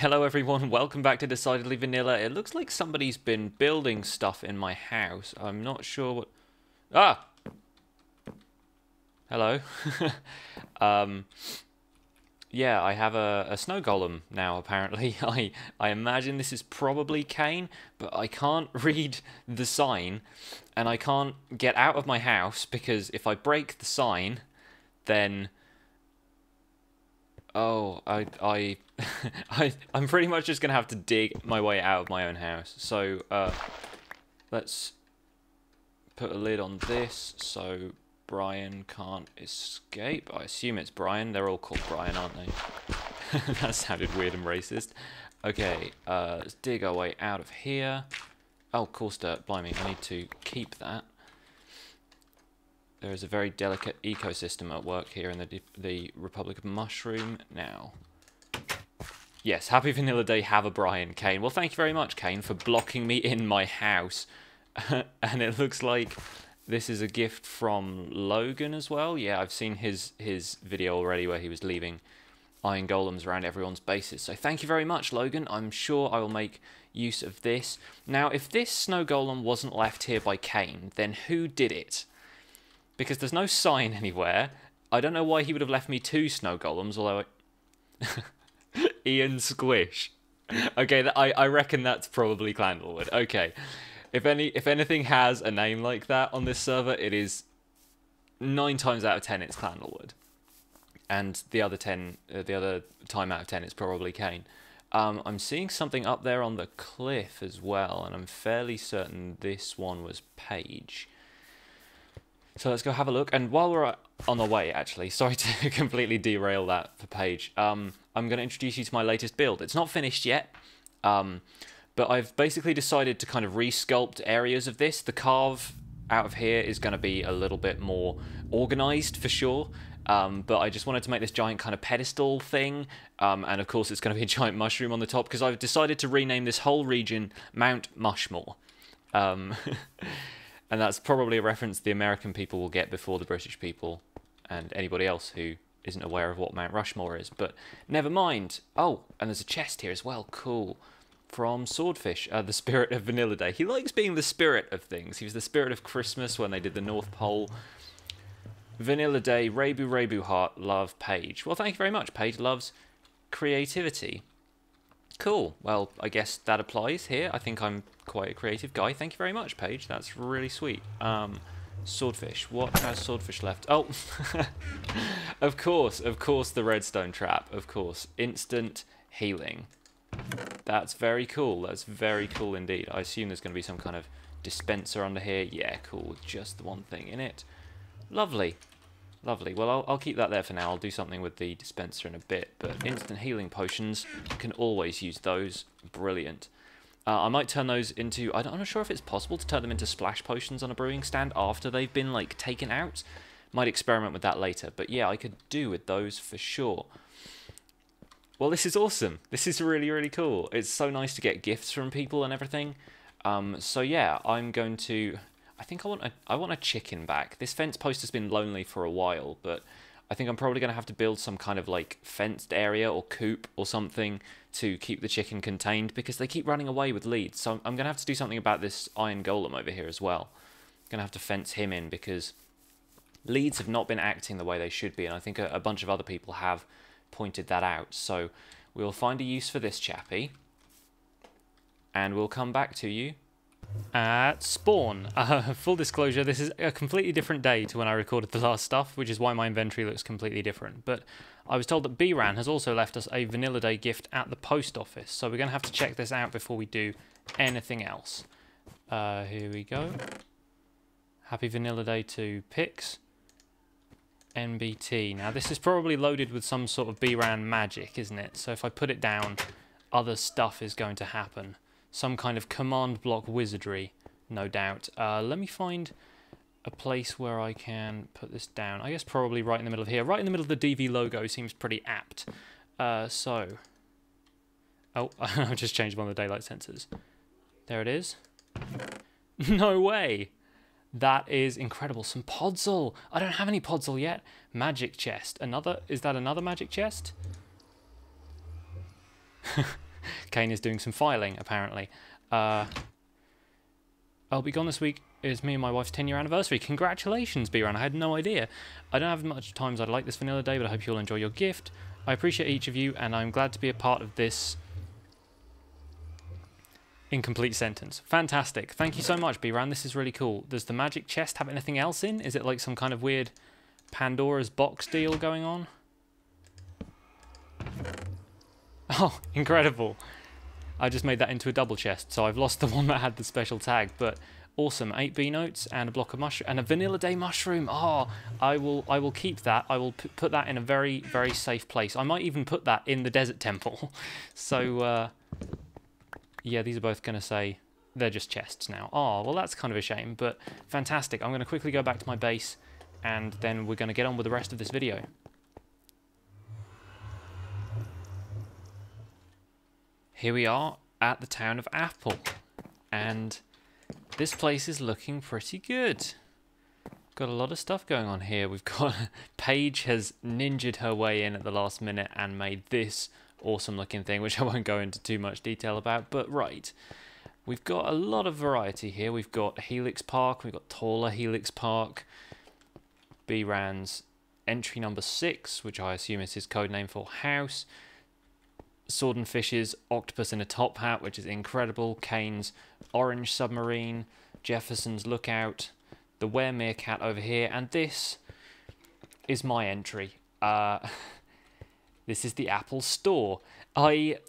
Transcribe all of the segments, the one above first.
Hello everyone, welcome back to Decidedly Vanilla. It looks like somebody's been building stuff in my house. I'm not sure what... Ah! Hello. Yeah, I have a snow golem now, apparently. I imagine this is probably Kane, but I can't read the sign, and I can't get out of my house, because if I break the sign, then... Oh, I'm pretty much just going to have to dig my way out of my own house. So, let's put a lid on this so Brian can't escape. I assume it's Brian. They're all called Brian, aren't they? That sounded weird and racist. Okay, let's dig our way out of here. Oh, coarse dirt. Blimey, I need to keep that. There is a very delicate ecosystem at work here in the Republic of Mushroom now. Yes, happy Vanilla Day, have a Brian, Kane. Well, thank you very much, Kane, for blocking me in my house. And it looks like this is a gift from Logan as well. Yeah, I've seen his video already where he was leaving iron golems around everyone's bases. So thank you very much, Logan. I'm sure I will make use of this. Now, if this snow golem wasn't left here by Kane, then who did it? Because there's no sign anywhere. I don't know why he would have left me 2 snow golems, although Ian Squish. Okay, I reckon that's probably Clandlewood. Okay. If anything has a name like that on this server, it is 9 times out of 10 it's Clandlewood. And the other time out of 10 it's probably Kane. I'm seeing something up there on the cliff as well, and I'm fairly certain this one was Paige. So let's go have a look. And while we're on the way, actually, sorry to completely derail that for Paige, I'm going to introduce you to my latest build. It's not finished yet, but I've basically decided to kind of resculpt areas of this. The carve out of here is going to be a little bit more organised for sure, but I just wanted to make this giant kind of pedestal thing, and of course it's going to be a giant mushroom on the top, because I've decided to rename this whole region Mount Mushmore. And that's probably a reference the American people will get before the British people and anybody else who isn't aware of what Mount Rushmore is. But never mind. Oh, and there's a chest here as well. Cool. From Swordfish, the spirit of Vanilla Day. He likes being the spirit of things. He was the spirit of Christmas when they did the North Pole. Vanilla Day, Rebu Rebu Heart, love Paige. Well, thank you very much. Paige loves creativity. Cool. Well, I guess that applies here. I think I'm quite a creative guy. Thank you very much, Paige. That's really sweet. Swordfish. What has Swordfish left? Oh, of course, the redstone trap. Of course. Instant healing. That's very cool. That's very cool indeed. I assume there's going to be some kind of dispenser under here. Yeah, cool. Just the one thing in it. Lovely. Lovely. Well, I'll keep that there for now. I'll do something with the dispenser in a bit. But instant healing potions, can always use those. Brilliant. I might turn those into... I'm not sure if it's possible to turn them into splash potions on a brewing stand after they've been, like, taken out. Might experiment with that later. But yeah, I could do with those for sure. Well, this is awesome. This is really, really cool. It's so nice to get gifts from people and everything. So yeah, I'm going to... I think I want a chicken back. This fence post has been lonely for a while, but I think I'm probably going to have to build some kind of like fenced area or coop or something to keep the chicken contained, because they keep running away with leads. So I'm going to have to do something about this iron golem over here as well. I'm going to have to fence him in, because leads have not been acting the way they should be, and I think a bunch of other people have pointed that out. So we'll find a use for this chappy, and we'll come back to you at spawn. Full disclosure, this is a completely different day to when I recorded the last stuff, which is why my inventory looks completely different. But I was told that B-Ran has also left us a Vanilla Day gift at the post office, so we're going to have to check this out before we do anything else. Here we go. Happy Vanilla Day to Pix. NBT. Now this is probably loaded with some sort of B-Ran magic, isn't it? So if I put it down, other stuff is going to happen. Some kind of command block wizardry, no doubt. Let me find a place where I can put this down. I guess probably right in the middle of here. Right in the middle of the DV logo seems pretty apt. Oh, I just changed one of the daylight sensors. There it is. No way! That is incredible. Some podzol. I don't have any podzol yet. Magic chest. Is that another magic chest? Kane is doing some filing, apparently. I'll be gone this week. It's me and my wife's 10-year anniversary. Congratulations, B-Ran. I had no idea. I don't have much time as I'd like this vanilla day, but I hope you'll enjoy your gift. I appreciate each of you, and I'm glad to be a part of this incomplete sentence. Fantastic. Thank you so much, B-Ran. This is really cool. Does the magic chest have anything else in? Is it like some kind of weird Pandora's box deal going on? Oh, incredible. I just made that into a double chest, so I've lost the one that had the special tag, but awesome. 8 B notes and a block of mushroom and a vanilla day mushroom. Oh, I will keep that. I will put that in a very, very safe place. I might even put that in the desert temple. So yeah, these are both going to say they're just chests now. Oh, well, that's kind of a shame, but fantastic. I'm going to quickly go back to my base, and then we're going to get on with the rest of this video. Here we are at the town of Apple, and this place is looking pretty good. Got a lot of stuff going on here. We've got Paige has ninjaed her way in at the last minute and made this awesome looking thing, which I won't go into too much detail about, but right. We've got a lot of variety here. We've got Helix Park, we've got taller Helix Park, B-Ran's entry number 6, which I assume is his code name for house, Sword and Fish's octopus in a top hat, which is incredible, Kane's orange submarine, Jefferson's lookout, the Were Meerkat over here, and this is my entry. This is the Apple store. I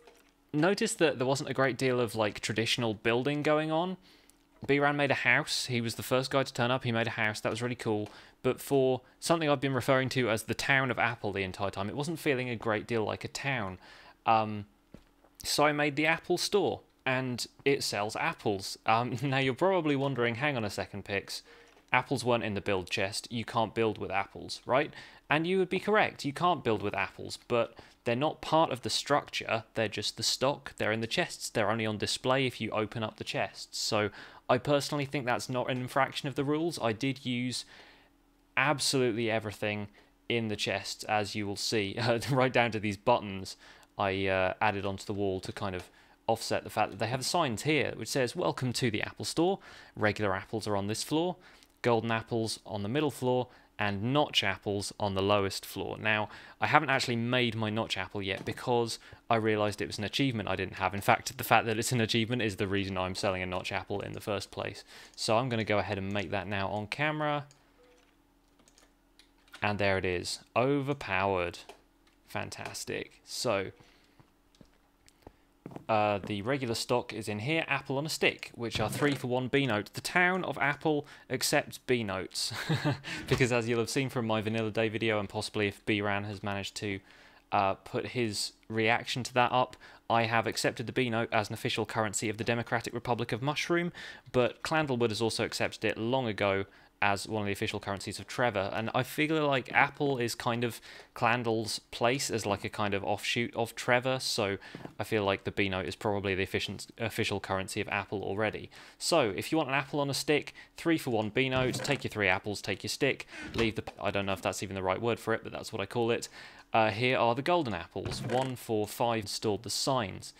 noticed that there wasn't a great deal of like traditional building going on. B-Ran made a house. He was the first guy to turn up. He made a house. That was really cool. But for something I've been referring to as the town of Apple the entire time, it wasn't feeling a great deal like a town. So I made the Apple store, and it sells apples. Now you're probably wondering, hang on a second, Pix. Apples weren't in the build chest. You can't build with apples, right? And you would be correct. You can't build with apples, but they're not part of the structure. They're just the stock. They're in the chests. They're only on display if you open up the chests. So I personally think that's not an infraction of the rules. I did use absolutely everything in the chests, as you will see, right down to these buttons I added onto the wall to kind of offset the fact that they have signs here which says, "Welcome to the Apple Store." Regular apples are on this floor, golden apples on the middle floor, and notch apples on the lowest floor. Now, I haven't actually made my notch apple yet because I realised it was an achievement I didn't have. In fact, the fact that it's an achievement is the reason I'm selling a notch apple in the first place. So I'm going to go ahead and make that now on camera. And there it is. Overpowered. Fantastic. So the regular stock is in here, apple on a stick, which are 3-for-1 B notes. The town of Apple accepts B notes, because as you'll have seen from my Vanilla Day video, and possibly if B-Ran has managed to put his reaction to that up, I have accepted the B note as an official currency of the Democratic Republic of Mushroom, but Clandlewood has also accepted it long ago as one of the official currencies of Trevor, and I feel like Apple is kind of Clandle's place as like a kind of offshoot of Trevor, so I feel like the B note is probably the official currency of Apple already. So if you want an apple on a stick, 3-for-1 B note, take your 3 apples, take your stick, leave the... I don't know if that's even the right word for it, but that's what I call it. Here are the golden apples, 1, 4, 5, installed the signs.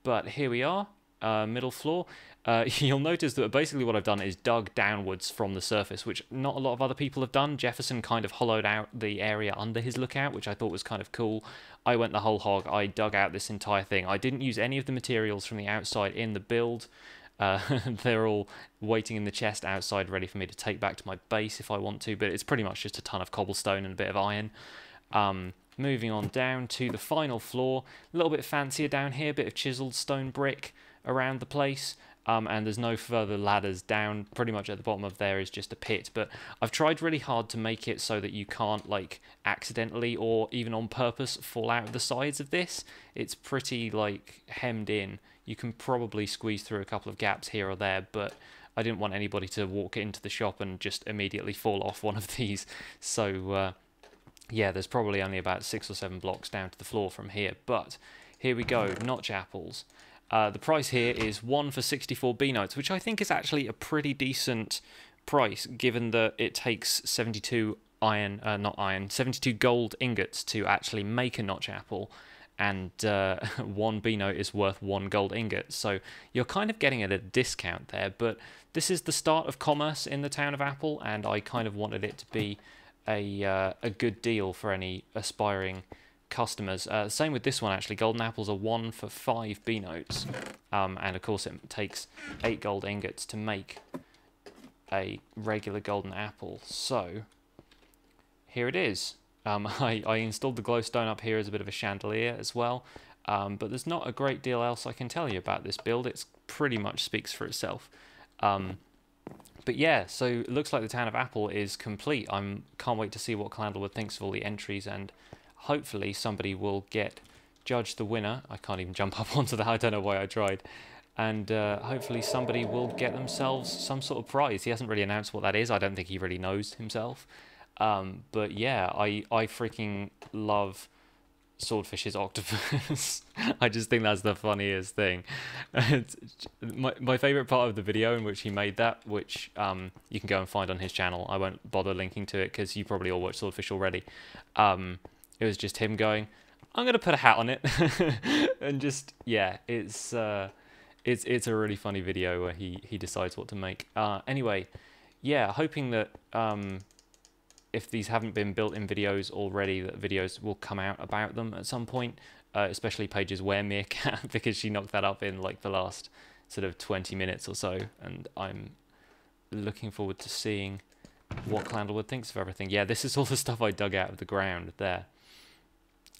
But here we are, middle floor. You'll notice that basically what I've done is dug downwards from the surface, which not a lot of other people have done. Jefferson kind of hollowed out the area under his lookout, which I thought was kind of cool. I went the whole hog. I dug out this entire thing. I didn't use any of the materials from the outside in the build. They're all waiting in the chest outside, ready for me to take back to my base if I want to, but it's pretty much just a ton of cobblestone and a bit of iron. Moving on down to the final floor, a little bit fancier down here, a bit of chiseled stone brick around the place. And there's no further ladders down. Pretty much at the bottom of there is just a pit, but I've tried really hard to make it so that you can't like accidentally or even on purpose fall out of the sides of this. It's pretty like hemmed in. You can probably squeeze through a couple of gaps here or there, but I didn't want anybody to walk into the shop and just immediately fall off one of these. So yeah, there's probably only about 6 or 7 blocks down to the floor from here, but here we go, notch apples. The price here is 1 for 64 B notes, which I think is actually a pretty decent price, given that it takes 72 72 gold ingots to actually make a notch apple, and one B note is worth 1 gold ingot. So you're kind of getting at a discount there, but this is the start of commerce in the town of Apple, and I kind of wanted it to be a good deal for any aspiring customers. Same with this one, actually. Golden apples are 1 for 5 B notes, and of course it takes 8 gold ingots to make a regular golden apple. So here it is. I installed the glowstone up here as a bit of a chandelier as well, but there's not a great deal else I can tell you about this build. It pretty much speaks for itself. But yeah, so it looks like the town of Apple is complete. Can't wait to see what Clandlewood thinks of all the entries, and hopefully somebody will get judged the winner. I can't even jump up onto that, I don't know why I tried. And hopefully somebody will get themselves some sort of prize. He hasn't really announced what that is. I don't think he really knows himself. But yeah, I freaking love Swordfish's octopus. I just think that's the funniest thing. It's my favourite part of the video in which he made that, which you can go and find on his channel. I won't bother linking to it because you probably all watched Swordfish already. It was just him going, I'm going to put a hat on it. And just, yeah, it's a really funny video where he decides what to make. Anyway, yeah, hoping that if these haven't been built in videos already, that videos will come out about them at some point, especially Paige's Were Meerkat, because she knocked that up in like the last sort of 20 minutes or so, and I'm looking forward to seeing what Clandlewood thinks of everything. Yeah, this is all the stuff I dug out of the ground there.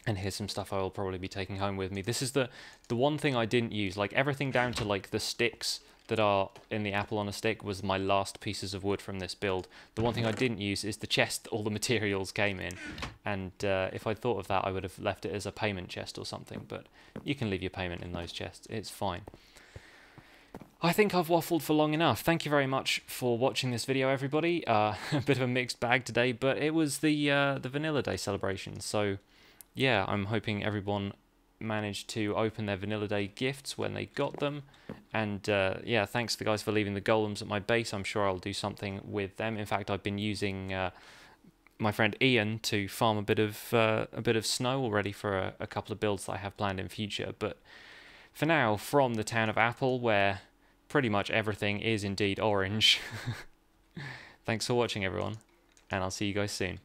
And here's some stuff I will probably be taking home with me. This is the one thing I didn't use. Like everything down to like the sticks that are in the apple on a stick was my last pieces of wood from this build. The one thing I didn't use is the chest all the materials came in. And if I'd thought of that, I would have left it as a payment chest or something. But you can leave your payment in those chests. It's fine. I think I've waffled for long enough. Thank you very much for watching this video, everybody. A bit of a mixed bag today, but it was the Vanilla Day celebration. So yeah, I'm hoping everyone managed to open their Vanilla Day gifts when they got them. And yeah, thanks to the guys for leaving the golems at my base. I'm sure I'll do something with them. In fact, I've been using my friend Ian to farm a bit of snow already for a couple of builds that I have planned in future. But for now, from the town of Apple, where pretty much everything is indeed orange. Thanks for watching, everyone, and I'll see you guys soon.